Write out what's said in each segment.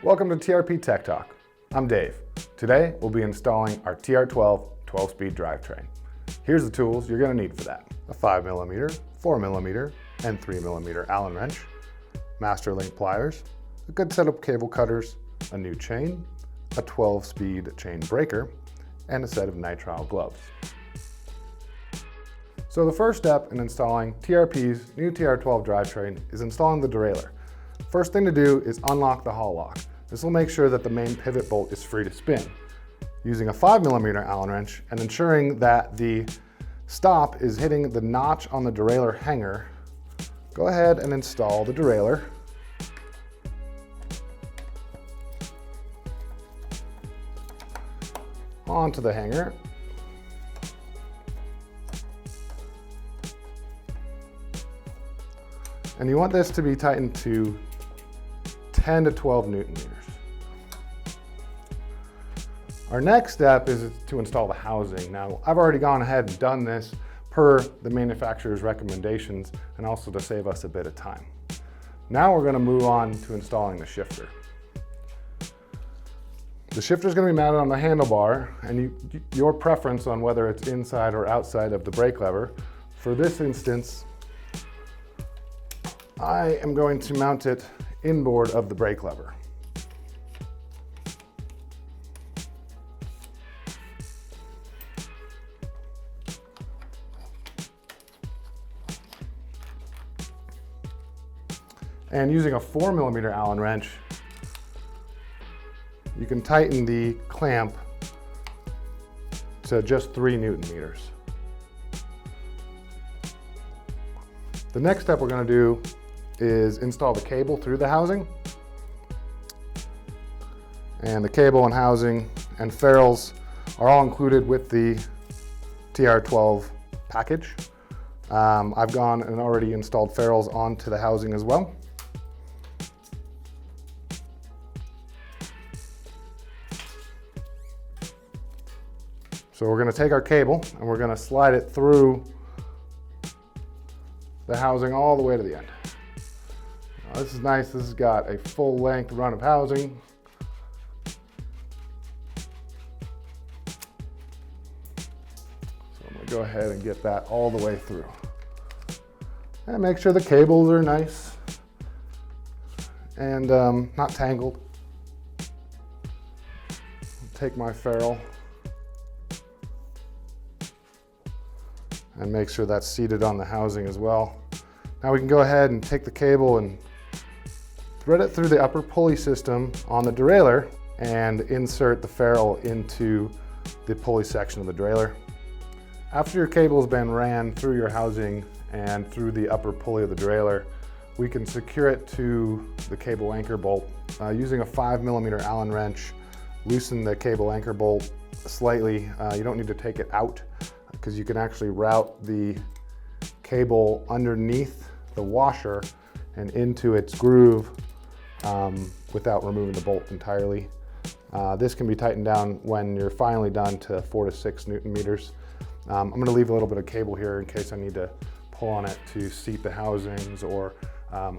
Welcome to TRP Tech Talk. I'm Dave. Today we'll be installing our TR12 12-speed drivetrain. Here's the tools you're going to need for that. A 5mm, 4mm, and 3mm Allen wrench, master link pliers, a good set of cable cutters, a new chain, a 12-speed chain breaker, and a set of nitrile gloves. So the first step in installing TRP's new TR12 drivetrain is installing the derailleur. First thing to do is unlock the hall lock. This will make sure that the main pivot bolt is free to spin. Using a 5mm Allen wrench and ensuring that the stop is hitting the notch on the derailleur hanger, go ahead and install the derailleur. Onto the hanger. And you want this to be tightened to 10 to 12 Newton meters. Our next step is to install the housing. Now, I've already gone ahead and done this per the manufacturer's recommendations and also to save us a bit of time. Now we're going to move on to installing the shifter. The shifter is going to be mounted on the handlebar, and your preference on whether it's inside or outside of the brake lever. For this instance, I am going to mount it inboard of the brake lever. And using a 4mm Allen wrench, you can tighten the clamp to just 3 Newton meters. The next step we're going to do is install the cable through the housing. And the cable and housing and ferrules are all included with the TR12 package. I've gone and already installed ferrules onto the housing as well. So we're going to take our cable and we're going to slide it through the housing all the way to the end. Now, this is nice. This has got a full length run of housing. So I'm going to go ahead and get that all the way through. And make sure the cables are nice and not tangled. Take my ferrule and make sure that's seated on the housing as well. Now we can go ahead and take the cable and thread it through the upper pulley system on the derailleur and insert the ferrule into the pulley section of the derailleur. After your cable has been ran through your housing and through the upper pulley of the derailleur, we can secure it to the cable anchor bolt. Using a 5mm Allen wrench, loosen the cable anchor bolt slightly. You don't need to take it out, because you can actually route the cable underneath the washer and into its groove without removing the bolt entirely. This can be tightened down when you're finally done to 4 to 6 Newton meters. I'm going to leave a little bit of cable here in case I need to pull on it to seat the housings or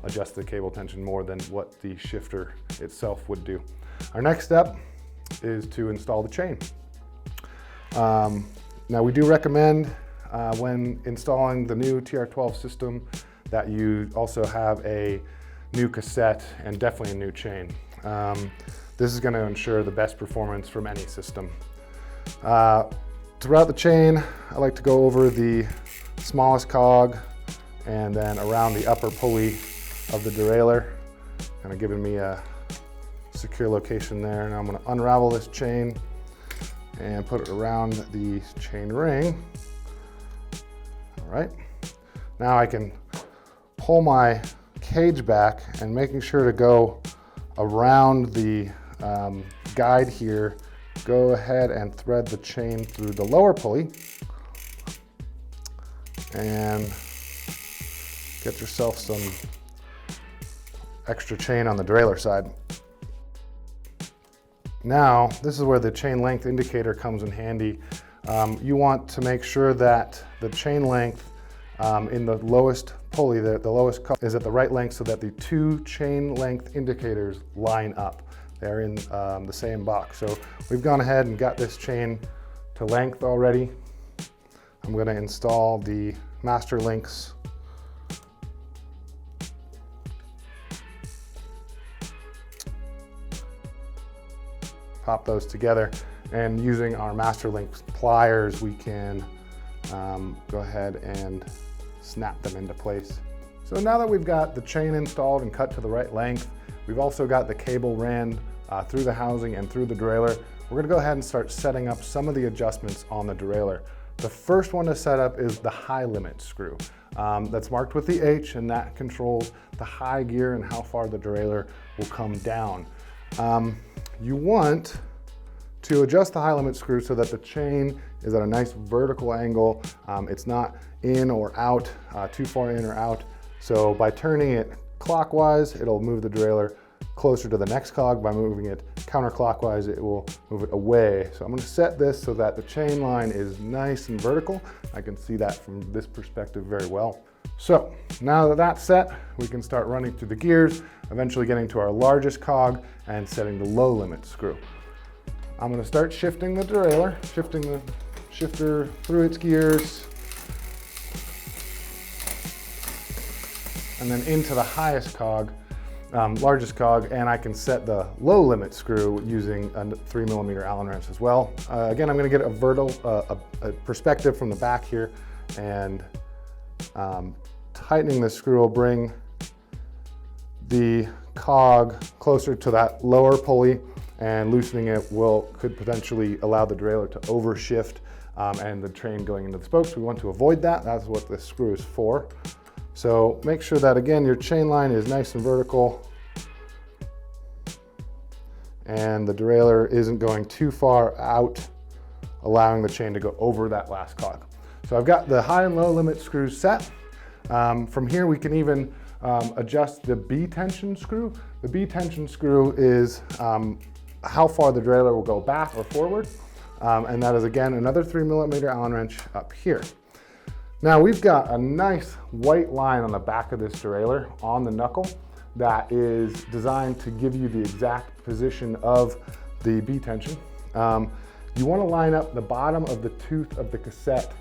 adjust the cable tension more than what the shifter itself would do. Our next step is to install the chain. Now we do recommend when installing the new TR12 system that you also have a new cassette and definitely a new chain. This is going to ensure the best performance from any system. Throughout the chain, I like to go over the smallest cog and then around the upper pulley of the derailleur, kind of giving me a secure location there. Now I'm going to unravel this chain and put it around the chain ring. All right, now I can pull my cage back and making sure to go around the guide here, go ahead and thread the chain through the lower pulley and get yourself some extra chain on the derailleur side. Now, this is where the chain length indicator comes in handy. You want to make sure that the chain length in the lowest pulley, the lowest is at the right length so that the two chain length indicators line up. They're in the same box. So we've gone ahead and got this chain to length already. I'm going to install the master links. Pop those together, and using our master link pliers, we can go ahead and snap them into place. So now that we've got the chain installed and cut to the right length, we've also got the cable ran through the housing and through the derailleur. We're going to go ahead and start setting up some of the adjustments on the derailleur. The first one to set up is the high limit screw. That's marked with the H, and that controls the high gear and how far the derailleur will come down. You want to adjust the high limit screw so that the chain is at a nice vertical angle. It's not in or out, too far in or out. So by turning it clockwise, it'll move the derailleur closer to the next cog. By moving it counterclockwise, it will move it away. So I'm going to set this so that the chain line is nice and vertical. I can see that from this perspective very well. So now that that's set, we can start running through the gears, eventually getting to our largest cog and setting the low limit screw. I'm going to start shifting the derailleur, shifting the shifter through its gears, and then into the highest cog, largest cog, and I can set the low limit screw using a 3mm Allen wrench as well. Again, I'm going to get a vertical perspective from the back here, and tightening the screw will bring the cog closer to that lower pulley, and loosening it could potentially allow the derailleur to overshift and the train going into the spokes. We want to avoid that. That's what this screw is for. So make sure that, again, your chain line is nice and vertical and the derailleur isn't going too far out, allowing the chain to go over that last cog. So I've got the high and low limit screws set. From here, we can even adjust the B tension screw. The B tension screw is how far the derailleur will go back or forward. And that is, again, another 3mm Allen wrench up here. Now we've got a nice white line on the back of this derailleur on the knuckle that is designed to give you the exact position of the B tension. You want to line up the bottom of the tooth of the cassette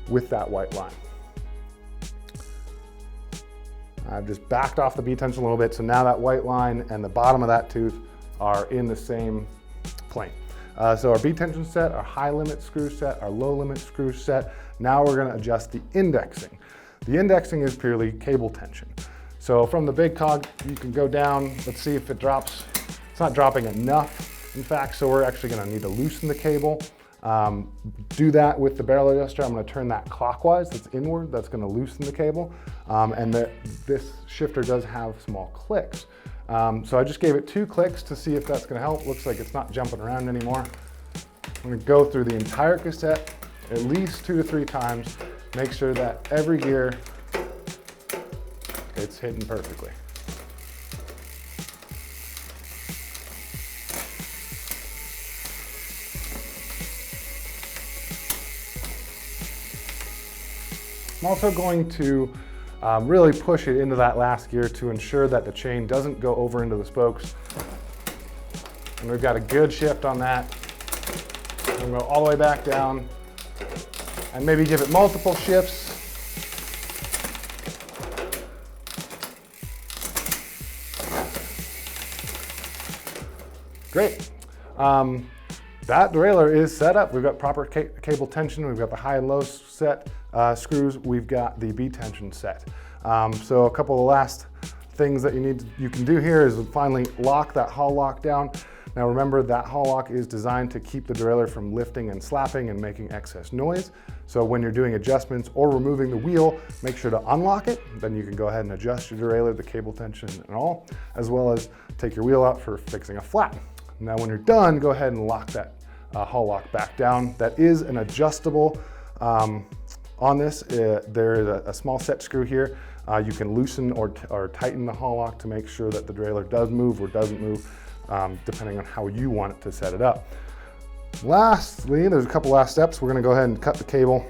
with that white line. I've just backed off the B tension a little bit, so now that white line and the bottom of that tooth are in the same plane. So our B tension set, our high limit screw set, our low limit screw set. Now we're going to adjust the indexing. The indexing is purely cable tension. So from the big cog, you can go down. Let's see if it drops. It's not dropping enough, in fact, so we're actually going to need to loosen the cable. Do that with the barrel adjuster. I'm going to turn that clockwise. That's inward. That's going to loosen the cable. And this shifter does have small clicks. So I just gave it 2 clicks to see if that's going to help. Looks like it's not jumping around anymore. I'm going to go through the entire cassette at least 2 to 3 times. Make sure that every gear, it's hitting perfectly. I'm also going to really push it into that last gear to ensure that the chain doesn't go over into the spokes. And we've got a good shift on that. And go all the way back down and maybe give it multiple shifts. Great. That derailleur is set up. We've got proper cable tension. We've got the high and low set screws. We've got the B tension set. So a couple of last things that you can do here is finally lock that hull lock down. Now remember, that hull lock is designed to keep the derailleur from lifting and slapping and making excess noise. So when you're doing adjustments or removing the wheel, make sure to unlock it. Then you can go ahead and adjust your derailleur, the cable tension and all, as well as take your wheel out for fixing a flat. Now when you're done, go ahead and lock that hull lock back down. That is an adjustable on this. There is a small set screw here. You can loosen or tighten the hull lock to make sure that the derailleur does move or doesn't move, depending on how you want it to set it up. Lastly, there's a couple last steps. We're going to go ahead and cut the cable.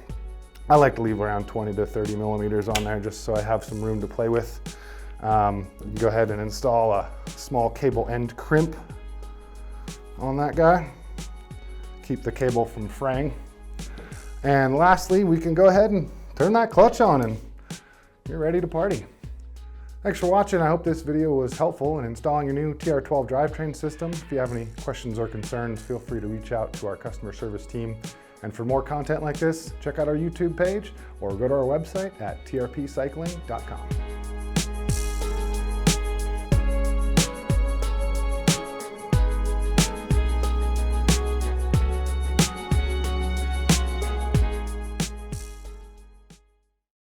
I like to leave around 20 to 30 millimeters on there just so I have some room to play with. Go ahead and install a small cable end crimp on that guy. Keep the cable from fraying. And lastly, we can go ahead and turn that clutch on and you're ready to party. Thanks for watching. I hope this video was helpful in installing your new TR12 drivetrain system. If you have any questions or concerns, feel free to reach out to our customer service team. And for more content like this, check out our YouTube page or go to our website at trpcycling.com.